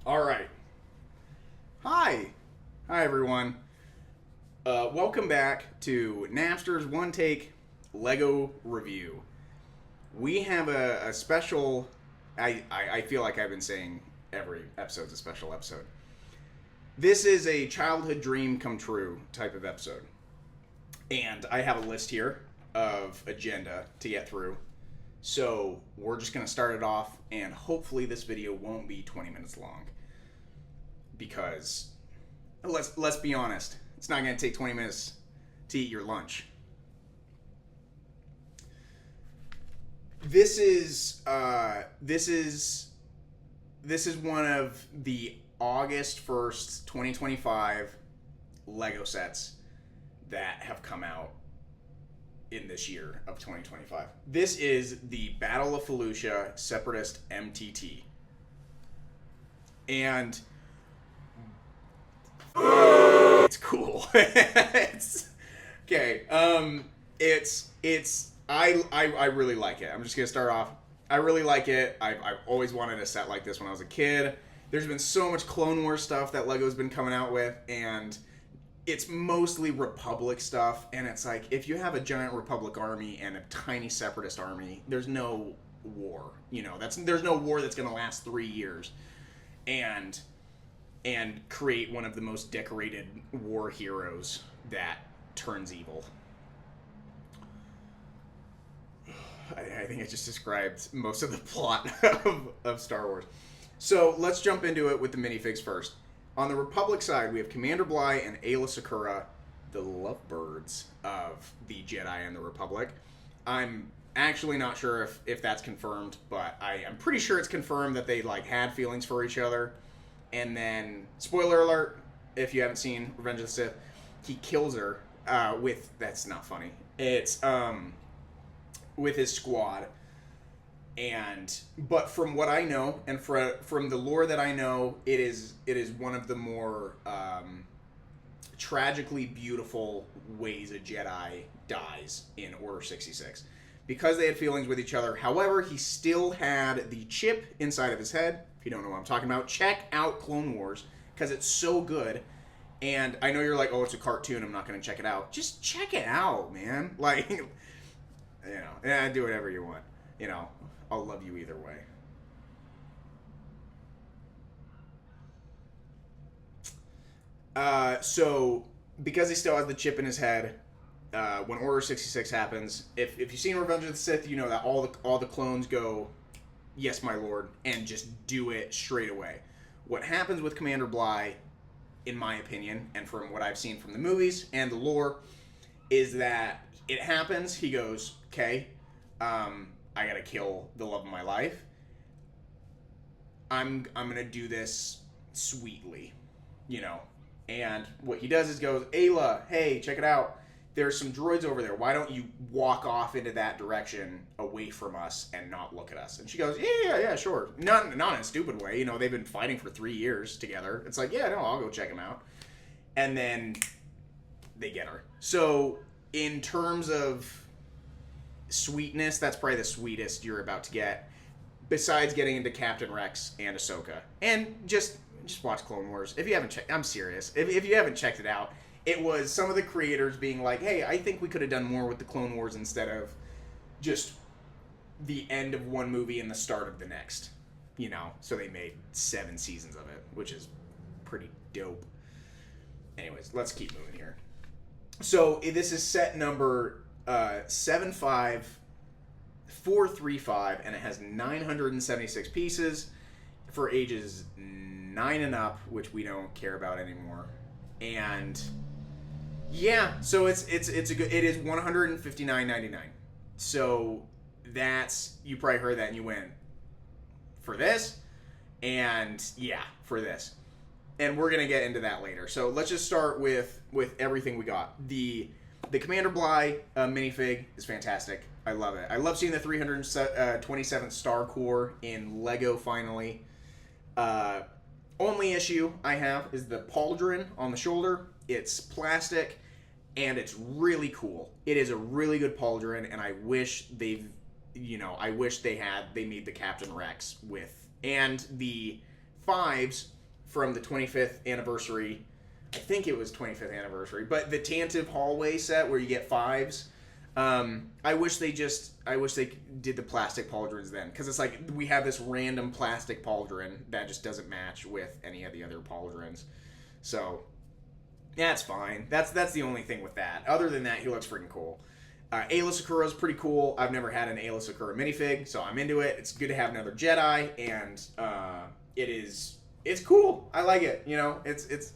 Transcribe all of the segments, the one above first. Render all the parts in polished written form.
All right. Hi. Hi, everyone. Welcome back to Napster's One Take Lego Review. We have a special. I feel like I've been saying every episode's a special episode. This is a childhood dream come true type of episode. And I have a list here of agenda to get through. So we're just going to start it off, and hopefully this video won't be 20 minutes long. Because let's be honest, it's not going to take 20 minutes to eat your lunch. This is one of the August 1st, 2025 Lego sets that have come out in this year of 2025. This is the Battle of Felucia Separatist MTT. And it's cool. It's okay. I really like it. I'm just gonna start off. I really like it. I've always wanted a set like this when I was a kid. There's been so much Clone Wars stuff that Lego's been coming out with, and it's mostly Republic stuff. And it's like, if you have a giant Republic army and a tiny Separatist army, there's no war. There's no war that's gonna last 3 years, and create one of the most decorated war heroes that turns evil. I think I just described most of the plot of Star Wars. So let's jump into it with the minifigs first. On the Republic side, we have Commander Bly and Aayla Secura, the lovebirds of the Jedi and the Republic. I'm actually not sure if that's confirmed, but I'm pretty sure it's confirmed that they had feelings for each other. And then, spoiler alert, if you haven't seen Revenge of the Sith, he kills her with, that's not funny, it's with his squad. But from what I know, and from the lore that I know, it is one of the more tragically beautiful ways a Jedi dies in Order 66. Because they had feelings with each other. However, he still had the chip inside of his head. If you don't know what I'm talking about, check out Clone Wars, because it's so good. And I know you're like, oh, it's a cartoon, I'm not going to check it out. Just check it out, man. Do whatever you want. I'll love you either way. So, because he still has the chip in his head, when Order 66 happens, if you've seen Revenge of the Sith, you know that all the clones go, yes, my lord, and just do it straight away. What happens with Commander Bly, in my opinion, and from what I've seen from the movies and the lore, is that it happens, he goes, okay, I gotta kill the love of my life. I'm gonna do this sweetly, And what he does is goes, Aayla, hey, check it out. There's some droids over there. Why don't you walk off into that direction away from us and not look at us? And she goes, yeah, sure. Not in a stupid way. They've been fighting for 3 years together. It's like, yeah, no, I'll go check them out. And then they get her. So in terms of sweetness, that's probably the sweetest you're about to get. Besides getting into Captain Rex and Ahsoka. And just watch Clone Wars. If you haven't checked, I'm serious. If you haven't checked it out, it was some of the creators being like, hey, I think we could have done more with the Clone Wars instead of just the end of one movie and the start of the next. So they made 7 seasons of it, which is pretty dope. Anyways, let's keep moving here. So this is set number 75435, and it has 976 pieces for ages 9 and up, which we don't care about anymore. And yeah, so it's a good. It is $159.99. So that's, you probably heard that and you went, for this, and yeah, for this, and we're gonna get into that later. So let's just start with everything we got. The Commander Bly minifig is fantastic. I love it. I love seeing the 327th Star Corps in Lego finally. Only issue I have is the pauldron on the shoulder. It's plastic, and it's really cool. It is a really good pauldron, and I wish they made the Captain Rex with, and the 5s from the 25th anniversary. I think it was 25th anniversary, but the Tantive hallway set where you get 5s. I wish they did the plastic pauldrons then, because it's like we have this random plastic pauldron that just doesn't match with any of the other pauldrons. So that's fine. That's the only thing with that. Other than that, he looks freaking cool. Ayla Sakura's pretty cool. I've never had an Ayla Sakura minifig, so I'm into it. It's good to have another Jedi, and it's cool. I like it. You know, she's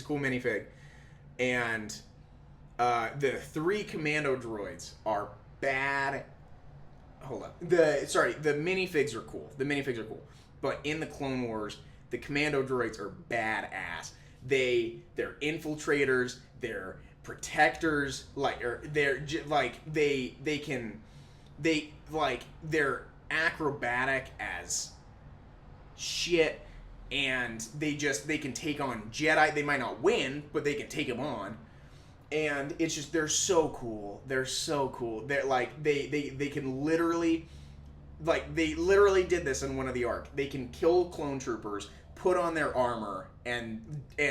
a cool minifig, and the 3 commando droids are bad. Hold up. The minifigs are cool. But in the Clone Wars, the commando droids are badass. They're infiltrators. They're protectors. They're acrobatic as shit, and they can take on Jedi. They might not win, but they can take them on. And it's just, they're so cool. They're like, they can literally, like, they literally did this in one of the arc. They can kill clone troopers, put on their armor, and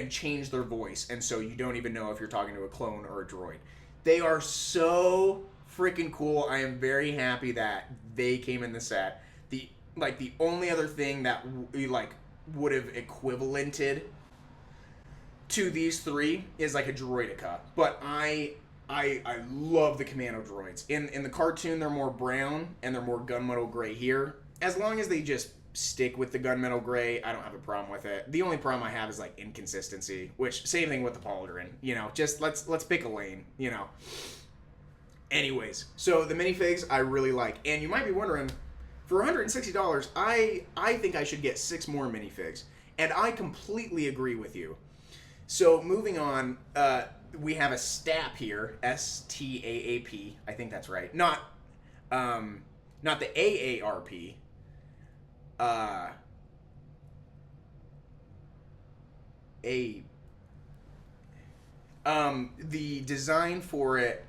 change their voice. And so you don't even know if you're talking to a clone or a droid. They are so freaking cool. I am very happy that they came in the set. The only other thing that, would have equivalented to these 3 is like a droidica, but I love the commando droids. In the cartoon, they're more brown and they're more gunmetal gray here. As long as they just stick with the gunmetal gray, I don't have a problem with it. The only problem I have is like inconsistency, which same thing with the pauldron. You know, just let's pick a lane. You know. Anyways, so the minifigs I really like, and you might be wondering, for $160, I think I should get 6 more minifigs, and I completely agree with you. So moving on, we have a STAP here, STAAP. I think that's right. Not the AARP. The design for it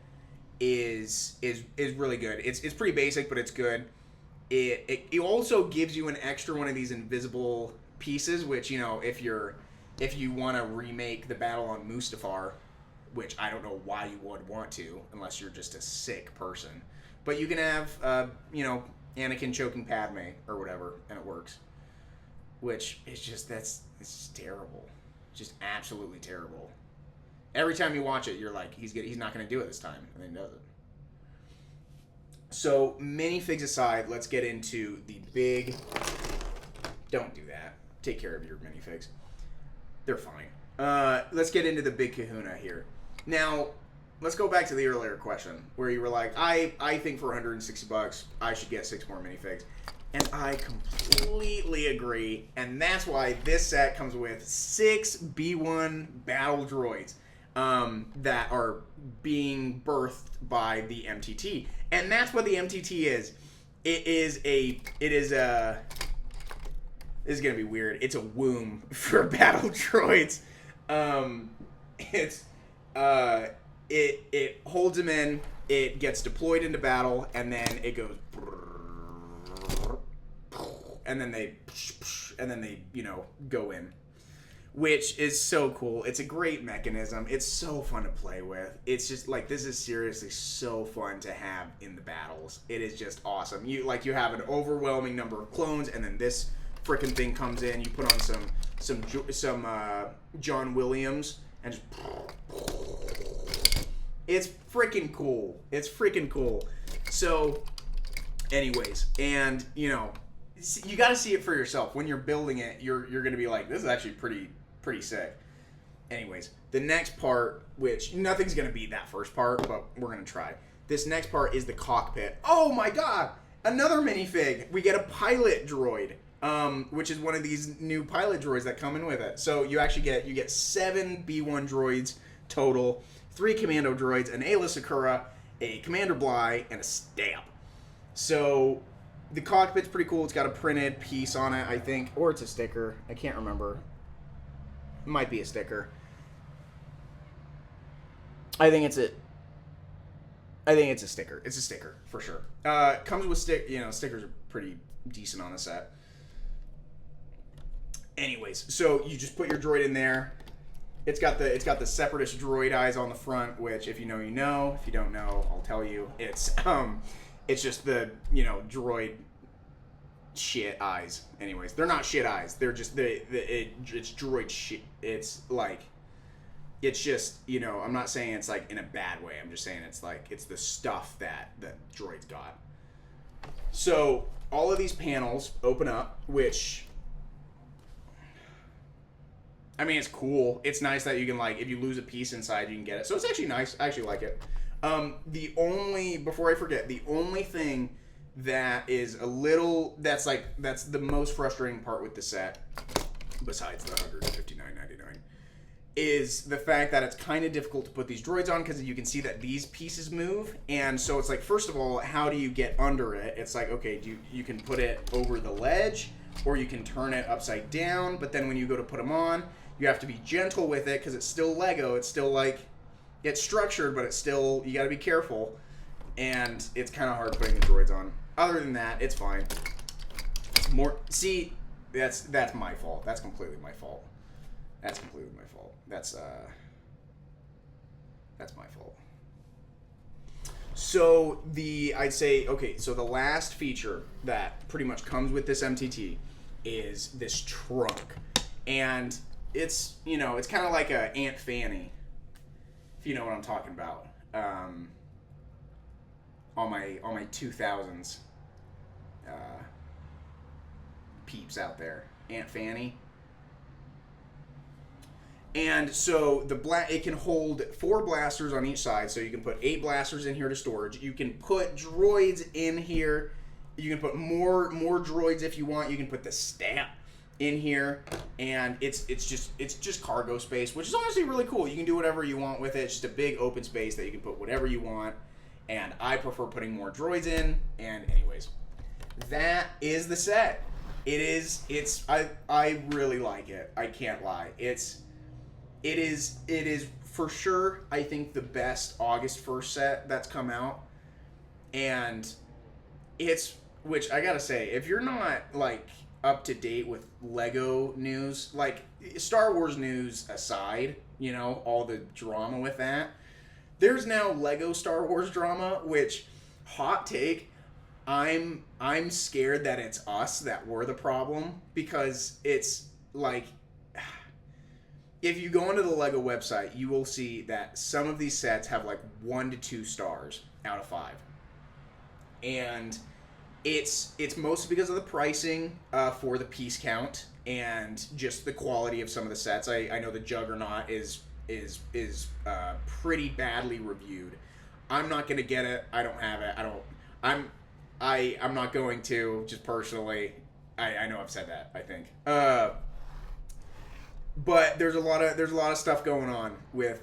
is really good. It's pretty basic, but it's good. It also gives you an extra one of these invisible pieces, which, you know, if you want to remake the battle on Mustafar, which I don't know why you would want to, unless you're just a sick person. But you can have, Anakin choking Padme or whatever, and it works. Which is just, it's just terrible. Just absolutely terrible. Every time you watch it, you're like, he's not going to do it this time, and then he does it. So, minifigs aside, let's get into the big... Don't do that. Take care of your minifigs. They're fine. Let's get into the big kahuna here. Now, let's go back to the earlier question, where you were like, I think for $160, I should get 6 more minifigs. And I completely agree, and that's why this set comes with 6 B1 battle droids that are being birthed by the MTT. And that's what the MTT is. This is gonna be weird. It's a womb for battle droids. It holds them in, it gets deployed into battle, and then it goes, and then they go in, which is so cool. It's a great mechanism. It's so fun to play with. It's just like, this is seriously so fun to have in the battles. It is just awesome. You have an overwhelming number of clones, and then this frickin' thing comes in. You put on some John Williams, and just, it's freaking cool. It's freaking cool. So, anyways, and you got to see it for yourself. When you're building it, you're going to be like, this is actually pretty sick. Anyways, the next part, which nothing's going to beat that first part, but we're going to try. This next part is the cockpit. Oh my god! Another minifig! We get a pilot droid, which is one of these new pilot droids that come in with it. So you actually get 7 B1 droids total, 3 commando droids, an Ayla Sakura, a Commander Bly, and a stamp. So the cockpit's pretty cool. It's got a printed piece on it, I think. Or it's a sticker. I can't remember. It might be a sticker. I think it's a sticker. It's a sticker, for sure. Comes with stickers are pretty decent on the set. Anyways, so you just put your droid in there. It's got the Separatist droid eyes on the front, which if you know, you know. If you don't know, I'll tell you. It's just the droid shit eyes. Anyways, they're not shit eyes. They're just it's droid shit. It's like, it's just, I'm not saying it's like in a bad way. I'm just saying it's like it's the stuff that the droid's got. So all of these panels open up, which, I mean, it's cool. It's nice that you can, like, if you lose a piece inside, you can get it. So it's actually nice. I actually like it. Before I forget, the only thing that is that's the most frustrating part with the set, besides the $159.99, is the fact that it's kind of difficult to put these droids on, because you can see that these pieces move. And so it's like, first of all, how do you get under it? It's like, okay, you can put it over the ledge, or you can turn it upside down, but then when you go to put them on, you have to be gentle with it, because it's still Lego. It's still like, it's structured, but it's still, you got to be careful. And it's kind of hard putting the droids on. Other than that, it's fine. That's my fault. That's completely my fault. That's my fault. So I'd say, okay, so the last feature that pretty much comes with this MTT is this trunk. And it's kind of like a Aunt Fanny, if you know what I'm talking about. All my 2000s peeps out there, Aunt Fanny. And so it can hold 4 blasters on each side, so you can put 8 blasters in here to storage. You can put droids in here. You can put more droids if you want. You can put the stamp in here, and it's just cargo space, which is honestly really cool. You can do whatever you want with it. It's just a big open space that you can put whatever you want. And I prefer putting more droids in. And anyways, that is the set. I really like it. I can't lie. It is for sure, I think, the best August 1st set that's come out. And which I gotta say, if you're not like up to date with Lego news, like Star Wars news aside, all the drama with that, there's now Lego Star Wars drama, which, hot take, I'm scared that it's us that we're the problem, because it's like, if you go onto the Lego website, you will see that some of these sets have like 1 to 2 stars out of 5. And it's mostly because of the pricing for the piece count and just the quality of some of the sets. I know the Juggernaut is pretty badly reviewed. I'm not gonna get it. I don't have it. I'm not going to, just personally. I know I've said that, I think. But there's a lot of stuff going on with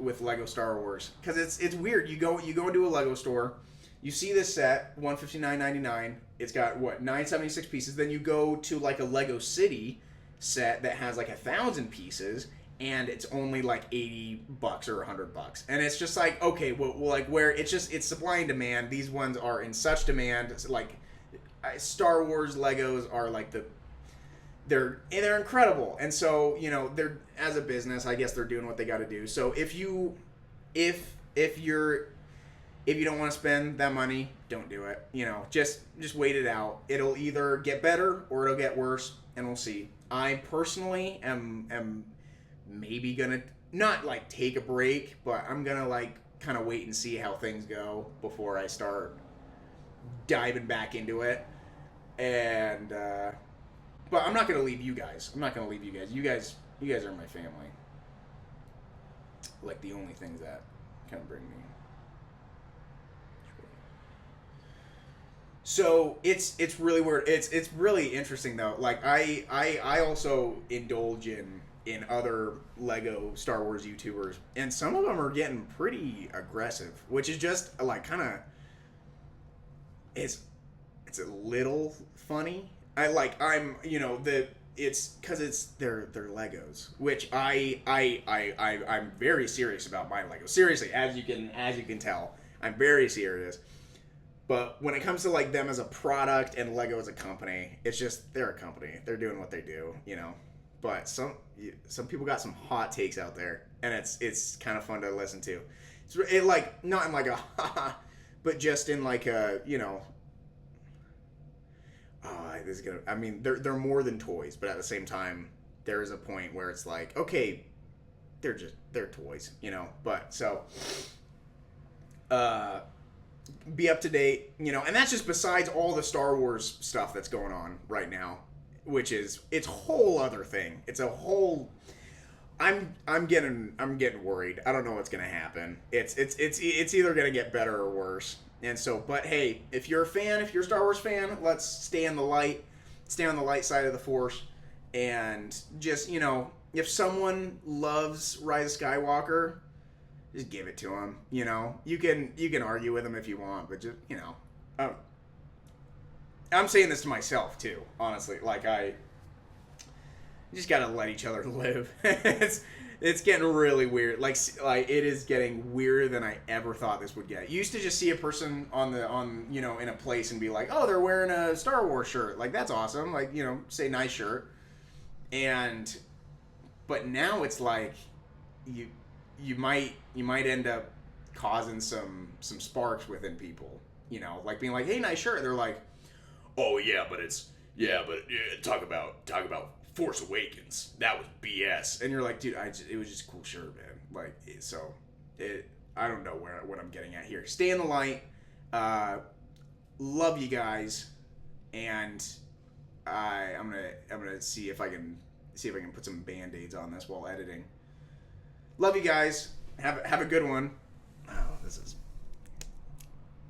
Lego Star Wars, because it's weird. You go into a Lego store, you see this set, $159.99. It's got 976 pieces. Then you go to like a Lego City set that has like 1,000 pieces, and it's only like $80 or $100, and it's just like, okay, well, like, where it's supply and demand. These ones are in such demand. It's like Star Wars Legos are like they're incredible, and so they're, as a business, I guess they're doing what they got to do. So if you don't want to spend that money, don't do it. Just wait it out. It'll either get better or it'll get worse, and we'll see. I personally am maybe gonna not like take a break, but I'm gonna like kind of wait and see how things go before I start diving back into it. And but I'm not gonna leave you guys. You guys are my family. Like the only things that kind of bring me. So it's really weird. It's really interesting though. Like I also indulge in other Lego Star Wars YouTubers, and some of them are getting pretty aggressive, which is just like kind of it's a little funny. It's because it's they're Legos, which I'm very serious about my Legos. Seriously, as you can tell, I'm very serious. But when it comes to like them as a product and Lego as a company, it's just they're a company. They're doing what they do, you know. But some people got some hot takes out there, and it's kind of fun to listen to. It like not in like a but just in like a, you know, this is gonna. I mean, they're more than toys, but at the same time, there is a point where it's like, okay, they're toys, you know. But so, be up to date, you know, and that's just besides all the Star Wars stuff that's going on right now, which is it's a whole other thing. It's a whole. I'm getting worried. I don't know what's gonna happen. It's either gonna get better or worse. And so, but hey, if you're a fan, if you're a Star Wars fan, let's stay in the light, stay on the light side of the Force, and just, you know, if someone loves Rise of Skywalker, just give it to them. You know, you can argue with them if you want, but just, you know, I'm saying this to myself too, honestly. Like you just gotta let each other live. It's getting really weird. Like it is getting weirder than I ever thought this would get. You used to just see a person on you know, in a place and be like, oh, they're wearing a Star Wars shirt. Like, that's awesome. Like, you know, say nice shirt. But now it's like you might end up causing some sparks within people. You know, like being like, hey, nice shirt. They're like, oh yeah, but talk about Force Awakens. That was BS. And you're like, dude, it was just a cool shirt, man. Like, so I don't know what I'm getting at here. Stay in the light. Love you guys, and I'm gonna see if I can put some band-aids on this while editing. Love you guys. Have a good one. Oh, this is